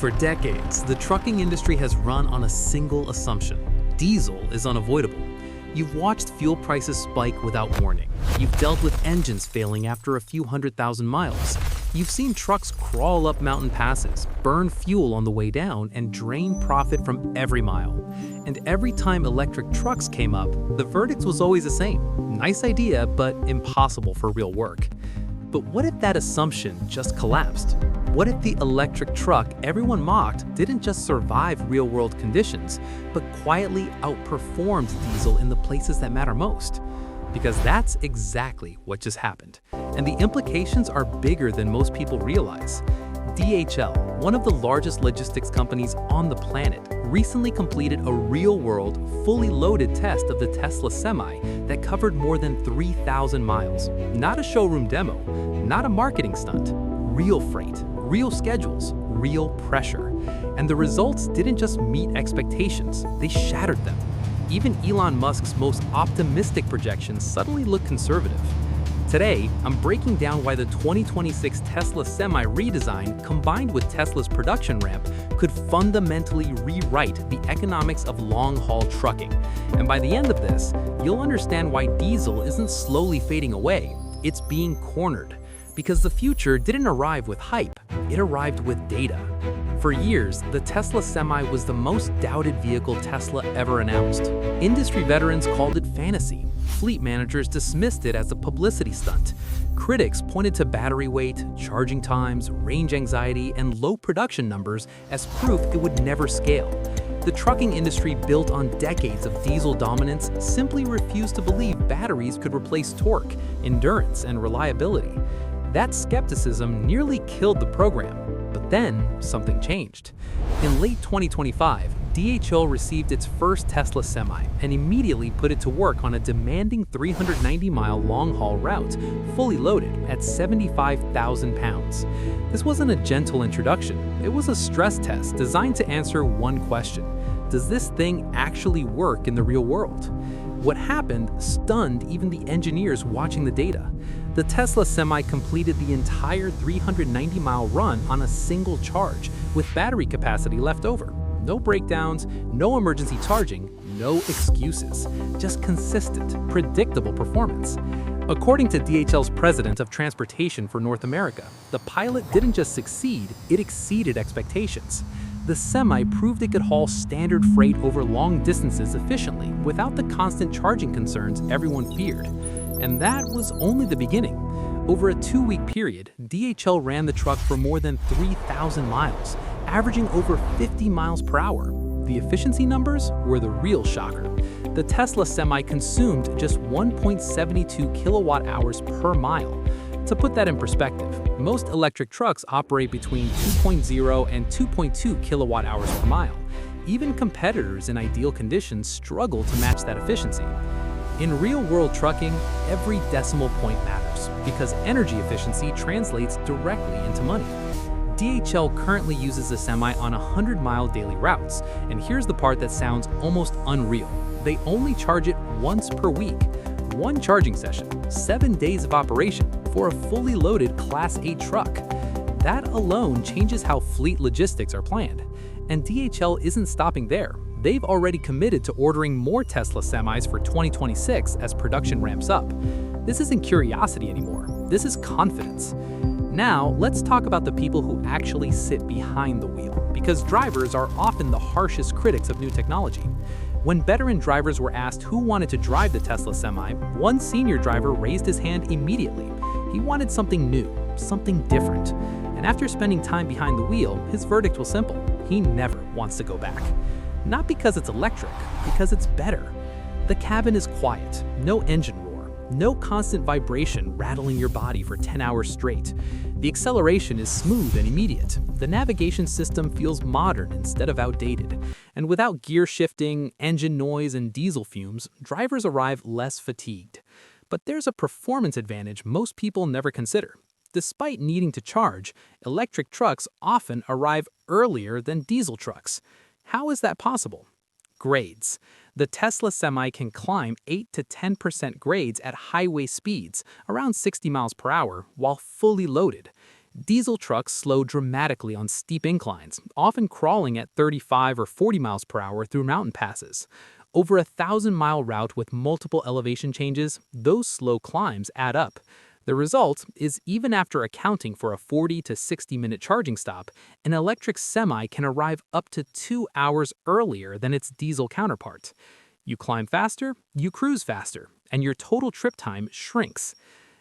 For decades, the trucking industry has run on a single assumption: diesel is unavoidable. You've watched fuel prices spike without warning. You've dealt with engines failing after a few 100,000 miles. You've seen trucks crawl up mountain passes, burn fuel on the way down, and drain profit from every mile. And every time electric trucks came up, the verdict was always the same: nice idea, but impossible for real work. But what if that assumption just collapsed? What if the electric truck everyone mocked didn't just survive real-world conditions, but quietly outperformed diesel in the places that matter most? Because that's exactly what just happened. And the implications are bigger than most people realize. DHL, one of the largest logistics companies on the planet, recently completed a real-world, fully loaded test of the Tesla Semi that covered more than 3,000 miles. Not a showroom demo, not a marketing stunt. Real freight, real schedules, real pressure. And the results didn't just meet expectations, they shattered them. Even Elon Musk's most optimistic projections suddenly look conservative. Today, I'm breaking down why the 2026 Tesla Semi redesign, combined with Tesla's production ramp, could fundamentally rewrite the economics of long-haul trucking. And by the end of this, you'll understand why diesel isn't slowly fading away, it's being cornered. Because the future didn't arrive with hype, it arrived with data. For years, the Tesla Semi was the most doubted vehicle Tesla ever announced. Industry veterans called it fantasy. Fleet managers dismissed it as a publicity stunt. Critics pointed to battery weight, charging times, range anxiety, and low production numbers as proof it would never scale. The trucking industry, built on decades of diesel dominance, simply refused to believe batteries could replace torque, endurance, and reliability. That skepticism nearly killed the program, but then something changed. In late 2025, DHL received its first Tesla Semi and immediately put it to work on a demanding 390-mile long-haul route, fully loaded at 75,000 pounds. This wasn't a gentle introduction, it was a stress test designed to answer one question: does this thing actually work in the real world? What happened stunned even the engineers watching the data. The Tesla Semi completed the entire 390-mile run on a single charge, with battery capacity left over. No breakdowns, no emergency charging, no excuses. Just consistent, predictable performance. According to DHL's president of transportation for North America, the pilot didn't just succeed, it exceeded expectations. The Semi proved it could haul standard freight over long distances efficiently without the constant charging concerns everyone feared. And that was only the beginning. Over a 2-week period, DHL ran the truck for more than 3,000 miles, averaging over 50 miles per hour. The efficiency numbers were the real shocker. The Tesla Semi consumed just 1.72 kilowatt hours per mile. To put that in perspective, most electric trucks operate between 2.0 and 2.2 kilowatt hours per mile. Even competitors in ideal conditions struggle to match that efficiency. In real-world trucking, every decimal point matters because energy efficiency translates directly into money. DHL currently uses the Semi on 100-mile daily routes, and here's the part that sounds almost unreal. They only charge it once per week. One charging session, 7 days of operation for a fully loaded Class 8 truck. That alone changes how fleet logistics are planned. And DHL isn't stopping there. They've already committed to ordering more Tesla Semis for 2026 as production ramps up. This isn't curiosity anymore, this is confidence. Now, let's talk about the people who actually sit behind the wheel, because drivers are often the harshest critics of new technology. When veteran drivers were asked who wanted to drive the Tesla Semi, one senior driver raised his hand immediately. He wanted something new, something different. And after spending time behind the wheel, his verdict was simple: he never wants to go back. Not because it's electric, because it's better. The cabin is quiet, no engine roar, no constant vibration rattling your body for 10 hours straight. The acceleration is smooth and immediate. The navigation system feels modern instead of outdated. And without gear shifting, engine noise, and diesel fumes, drivers arrive less fatigued. But there's a performance advantage most people never consider. Despite needing to charge, electric trucks often arrive earlier than diesel trucks. How is that possible? Grades. The Tesla Semi can climb 8 to 10% grades at highway speeds, around 60 miles per hour, while fully loaded. Diesel trucks slow dramatically on steep inclines, often crawling at 35 or 40 miles per hour through mountain passes. Over a 1,000-mile route with multiple elevation changes, those slow climbs add up. The result is even after accounting for a 40 to 60-minute charging stop, an electric semi can arrive up to 2 hours earlier than its diesel counterpart. You climb faster, you cruise faster, and your total trip time shrinks.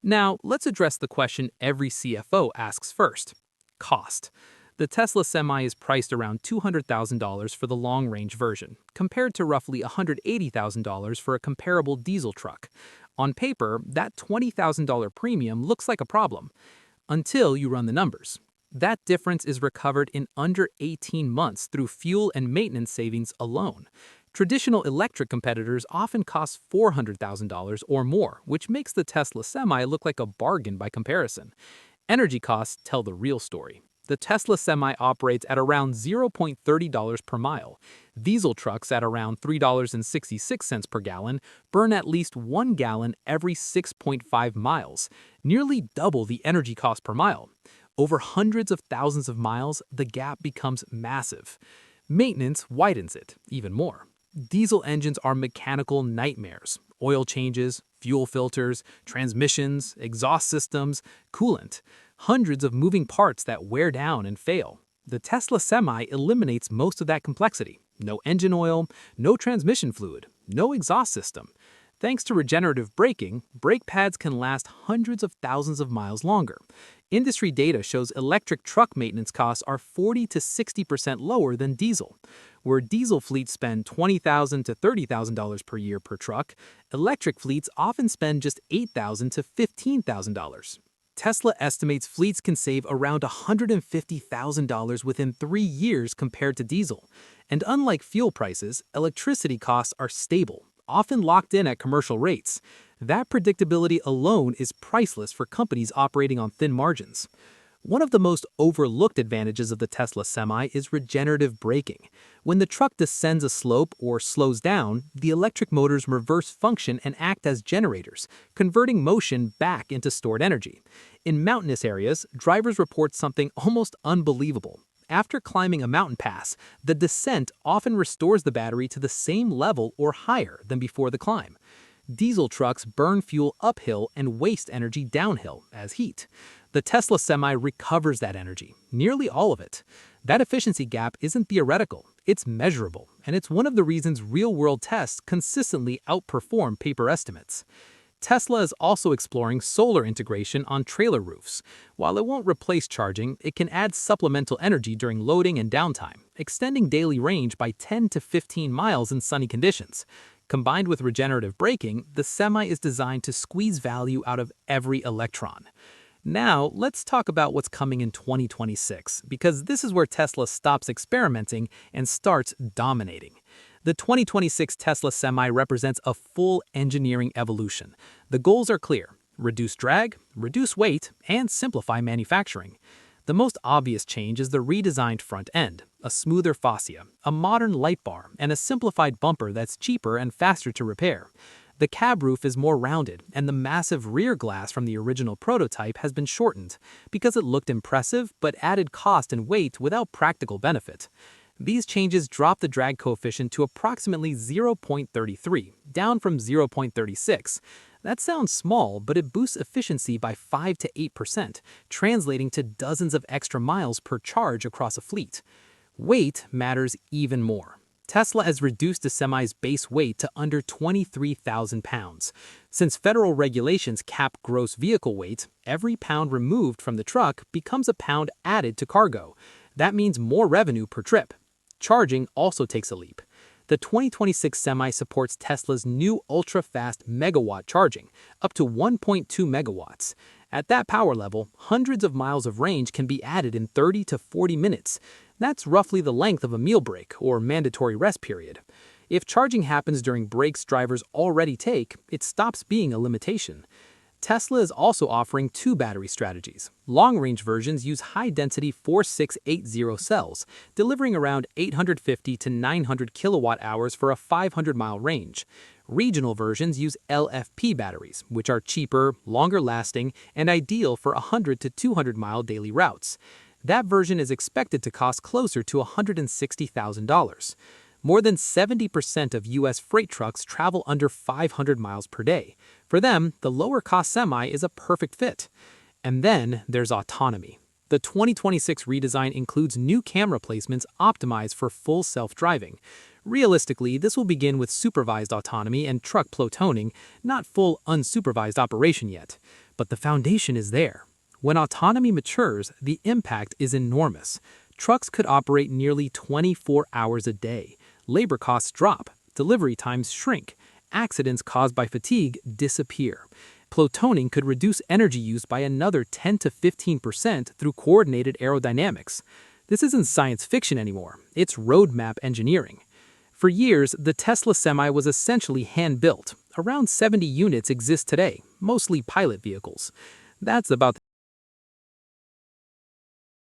Now, let's address the question every CFO asks first: cost. The Tesla Semi is priced around $200,000 for the long-range version, compared to roughly $180,000 for a comparable diesel truck. On paper, that $20,000 premium looks like a problem, until you run the numbers. That difference is recovered in under 18 months through fuel and maintenance savings alone. Traditional electric competitors often cost $400,000 or more, which makes the Tesla Semi look like a bargain by comparison. Energy costs tell the real story. The Tesla Semi operates at around $0.30 per mile. Diesel trucks at around $3.66 per gallon burn at least 1 gallon every 6.5 miles, nearly double the energy cost per mile. Over hundreds of thousands of miles, the gap becomes massive. Maintenance widens it even more. Diesel engines are mechanical nightmares. Oil changes, fuel filters, transmissions, exhaust systems, coolant. Hundreds of moving parts that wear down and fail. The Tesla Semi eliminates most of that complexity. No engine oil, no transmission fluid, no exhaust system. Thanks to regenerative braking, brake pads can last hundreds of thousands of miles longer. Industry data shows electric truck maintenance costs are 40 to 60% lower than diesel. Where diesel fleets spend $20,000 to $30,000 per year per truck, electric fleets often spend just $8,000 to $15,000. Tesla estimates fleets can save around $150,000 within 3 years compared to diesel. And unlike fuel prices, electricity costs are stable, often locked in at commercial rates. That predictability alone is priceless for companies operating on thin margins. One of the most overlooked advantages of the Tesla Semi is regenerative braking. When the truck descends a slope or slows down, the electric motors reverse function and act as generators, converting motion back into stored energy. In mountainous areas, drivers report something almost unbelievable. After climbing a mountain pass, the descent often restores the battery to the same level or higher than before the climb. Diesel trucks burn fuel uphill and waste energy downhill as heat. The Tesla Semi recovers that energy, nearly all of it. That efficiency gap isn't theoretical, it's measurable, and it's one of the reasons real-world tests consistently outperform paper estimates. Tesla is also exploring solar integration on trailer roofs. While it won't replace charging, it can add supplemental energy during loading and downtime, extending daily range by 10 to 15 miles in sunny conditions. Combined with regenerative braking, the Semi is designed to squeeze value out of every electron. Now, let's talk about what's coming in 2026, because this is where Tesla stops experimenting and starts dominating. The 2026 Tesla Semi represents a full engineering evolution. The goals are clear: reduce drag, reduce weight, and simplify manufacturing. The most obvious change is the redesigned front end, a smoother fascia, a modern light bar, and a simplified bumper that's cheaper and faster to repair. The cab roof is more rounded, and the massive rear glass from the original prototype has been shortened because it looked impressive but added cost and weight without practical benefit. These changes drop the drag coefficient to approximately 0.33, down from 0.36. That sounds small, but it boosts efficiency by 5 to 8%, translating to dozens of extra miles per charge across a fleet. Weight matters even more. Tesla has reduced the Semi's base weight to under 23,000 pounds. Since federal regulations cap gross vehicle weight, every pound removed from the truck becomes a pound added to cargo. That means more revenue per trip. Charging also takes a leap. The 2026 Semi supports Tesla's new ultra-fast megawatt charging, up to 1.2 megawatts. At that power level, hundreds of miles of range can be added in 30 to 40 minutes. That's roughly the length of a meal break or mandatory rest period. If charging happens during breaks drivers already take, it stops being a limitation. Tesla is also offering 2 battery strategies. Long-range versions use high-density 4680 cells, delivering around 850 to 900 kilowatt-hours for a 500-mile range. Regional versions use LFP batteries, which are cheaper, longer lasting, and ideal for 100 to 200 mile daily routes. That version is expected to cost closer to $160,000. More than 70% of U.S. freight trucks travel under 500 miles per day. For them, the lower-cost semi is a perfect fit. And then there's autonomy. The 2026 redesign includes new camera placements optimized for full self-driving. Realistically, this will begin with supervised autonomy and truck platoning, not full unsupervised operation yet. But the foundation is there. When autonomy matures, the impact is enormous. Trucks could operate nearly 24 hours a day. Labor costs drop, delivery times shrink, accidents caused by fatigue disappear. Platoning could reduce energy use by another 10 to 15% through coordinated aerodynamics. This isn't science fiction anymore, it's roadmap engineering. For years, the Tesla Semi was essentially hand-built. Around 70 units exist today, mostly pilot vehicles. That's about